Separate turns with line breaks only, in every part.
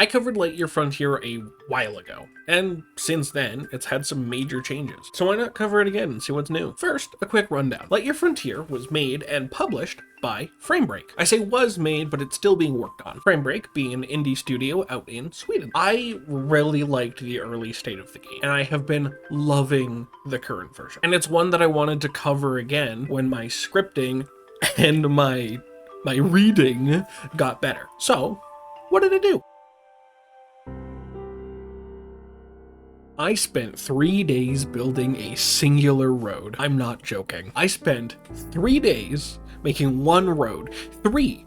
I covered Lightyear Frontier a while ago, and since then, it's had some major changes. So why not cover it again and see what's new? First, a quick rundown. Lightyear Frontier was made and published by Framebreak. I say was made, but it's still being worked on. Framebreak being an indie studio out in Sweden. I really liked the early state of the game, and I have been loving the current version. And it's one that I wanted to cover again when my scripting and my reading got better. So, what did I do? I spent 3 days building a singular road. I'm not joking. I spent 3 days making one road. Three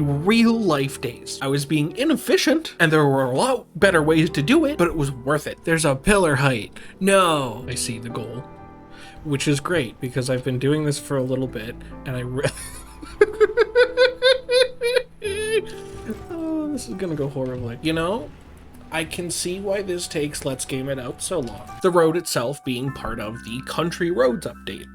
real life days. I was being inefficient, and there were a lot better ways to do it, but it was worth it. There's a pillar height. No. I see the goal, which is great because I've been doing this for a little bit, and oh, this is gonna go horribly. You know, I can see why this takes Let's Game It Out so long. The road itself being part of the Country Roads update.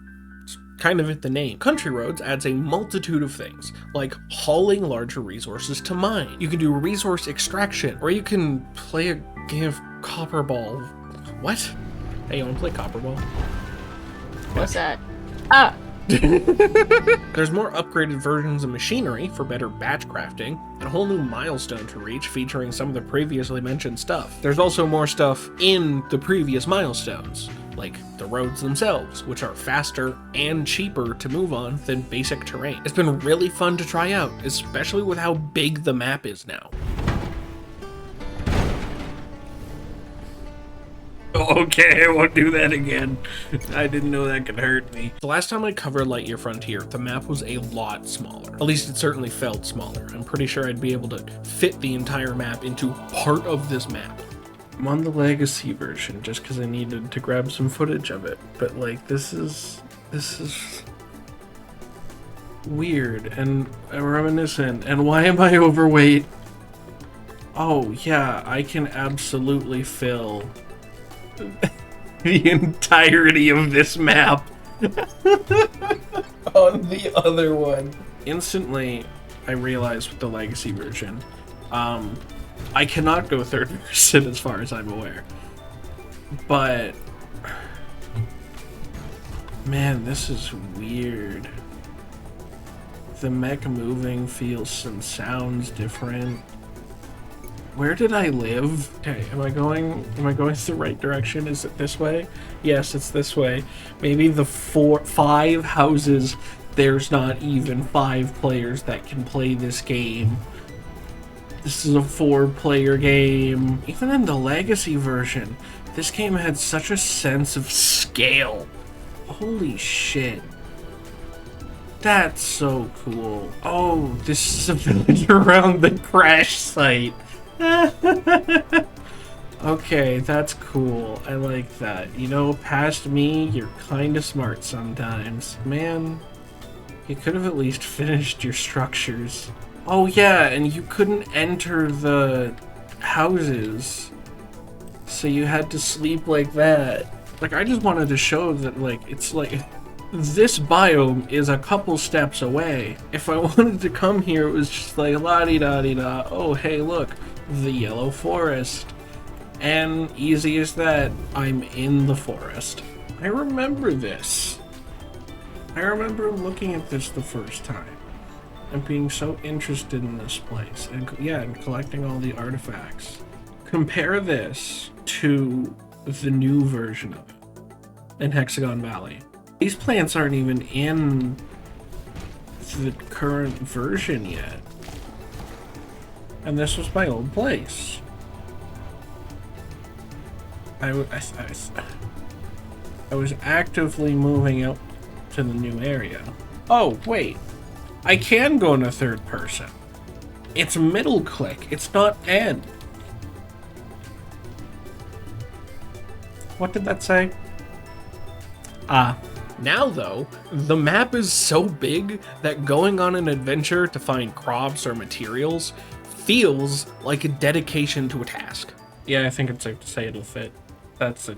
It's kind of in the name. Country Roads adds a multitude of things, like hauling larger resources to mine. You can do resource extraction, or you can play a game of Copper Ball. What? Hey, you wanna play Copper Ball?
What's that? Ah!
There's more upgraded versions of machinery for better batch crafting, and a whole new milestone to reach featuring some of the previously mentioned stuff. There's also more stuff in the previous milestones, like the roads themselves, which are faster and cheaper to move on than basic terrain. It's been really fun to try out, especially with how big the map is now. Okay, I won't do that again. I didn't know that could hurt me. The last time I covered Lightyear Frontier, the map was a lot smaller. At least it certainly felt smaller. I'm pretty sure I'd be able to fit the entire map into part of this map. I'm on the Legacy version just because I needed to grab some footage of it. But like, this is weird and reminiscent. And why am I overweight? Oh yeah, I can absolutely fill the entirety of this map on the other one. Instantly, I realized with the Legacy version, I cannot go third person as far as I'm aware. But, man, this is weird. The mech moving feels and sounds different. Where did I live? Okay, am I going the right direction? Is it this way? Yes, it's this way. Maybe the 5 houses, there's not even 5 players that can play this game. This is a 4-player game. Even in the Legacy version, this game had such a sense of scale. Holy shit. That's so cool. Oh, this is a village around the crash site. Okay, that's cool. I like that. You know, past me, you're kind of smart sometimes. Man, you could have at least finished your structures. Oh yeah, and you couldn't enter the houses, so you had to sleep like that. Like, I just wanted to show that, like, it's like, this biome is a couple steps away. If I wanted to come here, it was just like, la-di-da-di-da. Oh, hey, look. The yellow forest. And easy as that, I'm in the forest. I remember this. I remember looking at this the first time and being so interested in this place, and yeah, and collecting all the artifacts. Compare this to the new version of it in Hexagon Valley. These plants aren't even in the current version yet. And this was my old place. I was actively moving out to the new area. Oh, wait. I can go into third person. It's middle click. It's not N. What did that say? Now though, the map is so big that going on an adventure to find crops or materials feels like a dedication to a task. Yeah, I think it's safe to say it'll fit. That's a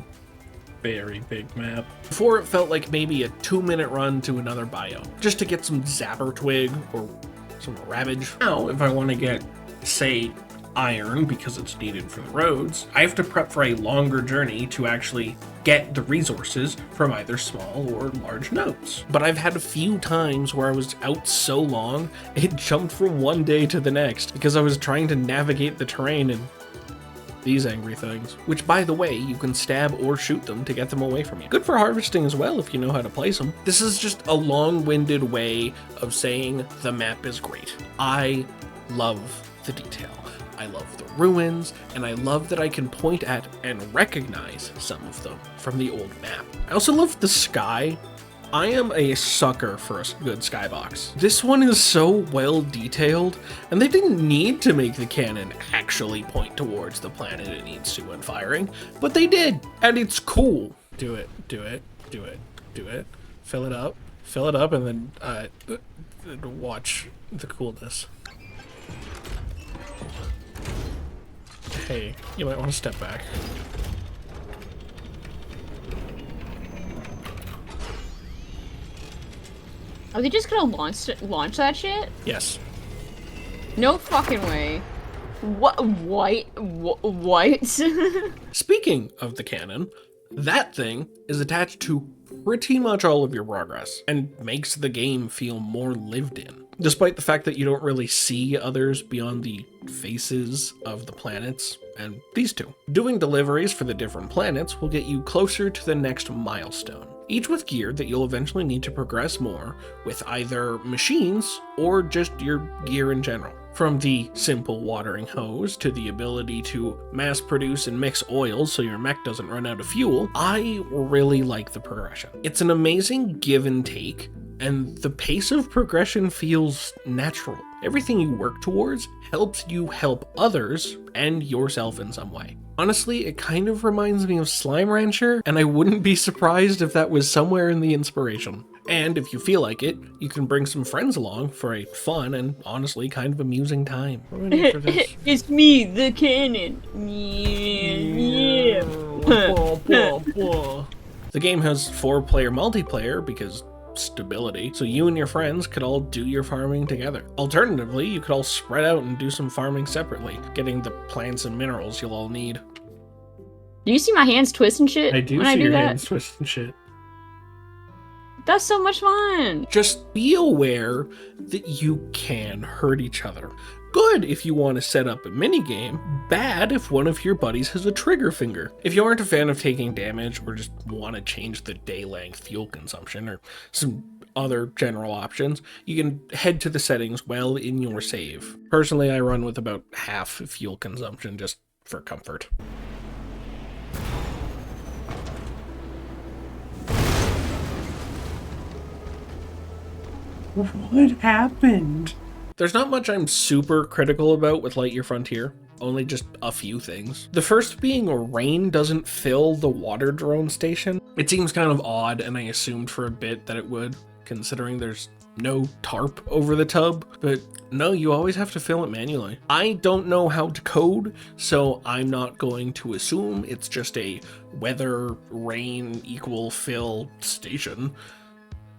very big map. Before it felt like maybe a 2-minute run to another biome, just to get some zapper twig or some ravage. Now, if I want to get, say, iron because it's needed for the roads, I have to prep for a longer journey to actually get the resources from either small or large nodes. But I've had a few times where I was out so long, it jumped from one day to the next because I was trying to navigate the terrain and these angry things, which by the way, you can stab or shoot them to get them away from you. Good for harvesting as well if you know how to place them. This is just a long-winded way of saying the map is great. I love the detail. I love the ruins, and I love that I can point at and recognize some of them from the old map. I also love the sky. I am a sucker for a good skybox. This one is so well detailed, and they didn't need to make the cannon actually point towards the planet it needs to when firing, but they did, and it's cool. Do it, do it, do it, do it. Fill it up, and then watch the coolness. Hey, you might want to step back.
Are they just gonna launch that shit?
Yes.
No fucking way. What?
Speaking of the cannon, that thing is attached to pretty much all of your progress and makes the game feel more lived in. Despite the fact that you don't really see others beyond the faces of the planets and these two. Doing deliveries for the different planets will get you closer to the next milestone, each with gear that you'll eventually need to progress more with either machines or just your gear in general. From the simple watering hose to the ability to mass produce and mix oils so your mech doesn't run out of fuel, I really like the progression. It's an amazing give and take, and the pace of progression feels natural. Everything you work towards helps you help others and yourself in some way. Honestly, it kind of reminds me of Slime Rancher, and I wouldn't be surprised if that was somewhere in the inspiration. And if you feel like it, you can bring some friends along for a fun and honestly kind of amusing time. What do I need for this?
It's me, the cannon. Yeah.
The game has 4-player multiplayer because stability, so you and your friends could all do your farming together. Alternatively, you could all spread out and do some farming separately, getting the plants and minerals you'll all need.
Do you see my hands twist and shit?
I do see your hands twist and shit.
That's so much fun.
Just be aware that you can hurt each other. Good if you want to set up a minigame, bad if one of your buddies has a trigger finger. If you aren't a fan of taking damage or just want to change the day length fuel consumption or some other general options, you can head to the settings well in your save. Personally, I run with about half fuel consumption just for comfort. What happened? There's not much I'm super critical about with Lightyear Frontier, only just a few things. The first being rain doesn't fill the water drone station. It seems kind of odd, and I assumed for a bit that it would, considering there's no tarp over the tub, but no, you always have to fill it manually. I don't know how to code, so I'm not going to assume it's just a weather, rain equal fill station,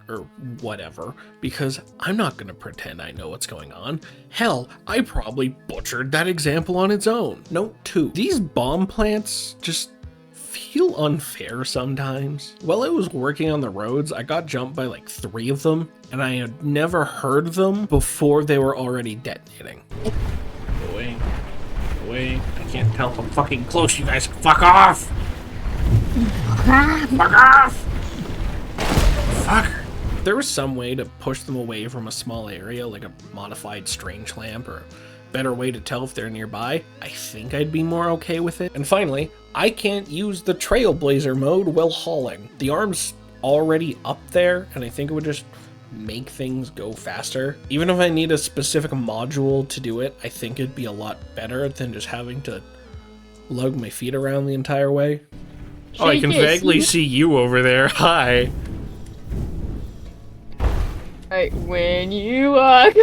or whatever, because I'm not gonna pretend I know what's going on. Hell, I probably butchered that example on its own. Note 2. These bomb plants just feel unfair sometimes. While I was working on the roads, I got jumped by like 3 of them, and I had never heard them before they were already detonating. Go away. Go away. I can't tell if I'm fucking close, you guys. Fuck off! Fuck off! Fuck! If there was some way to push them away from a small area, like a modified strange lamp or a better way to tell if they're nearby, I think I'd be more okay with it. And finally, I can't use the Trailblazer mode while hauling. The arm's already up there, and I think it would just make things go faster. Even if I need a specific module to do it, I think it'd be a lot better than just having to lug my feet around the entire way. Oh, I can vaguely see you over there. Hi.
Right when you walk.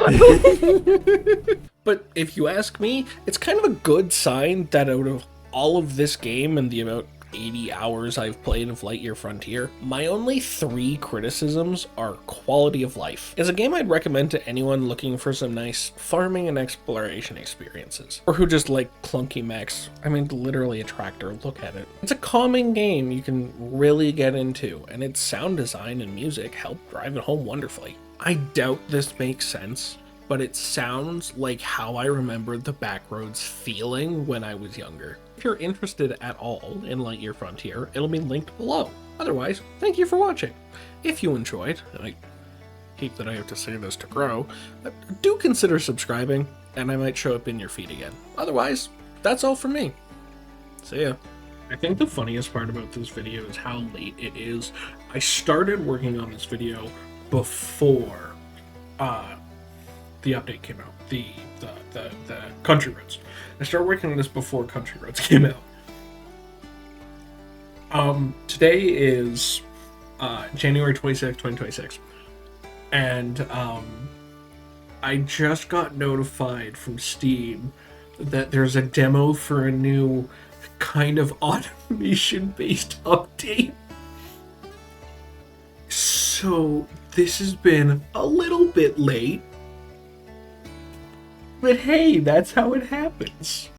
But if you ask me, it's kind of a good sign that out of all of this game and the about 80 hours I've played of Lightyear Frontier, my only 3 criticisms are quality of life. It's a game I'd recommend to anyone looking for some nice farming and exploration experiences, or who just like clunky mechs. I mean, literally a tractor, look at it. It's a calming game you can really get into, and its sound design and music help drive it home wonderfully. I doubt this makes sense, but it sounds like how I remember the Backroads feeling when I was younger. If you're interested at all in Lightyear Frontier, it'll be linked below. Otherwise, thank you for watching. If you enjoyed, and I hate that I have to say this to grow, do consider subscribing, and I might show up in your feed again. Otherwise, that's all from me. See ya. I think the funniest part about this video is how late it is. I started working on this video before the update came out, the Country Roads. I started working on this before Country Roads came out. Today is January 26th, 2026, and I just got notified from Steam that there's a demo for a new kind of automation-based update. So this has been a little bit late. But hey, that's how it happens.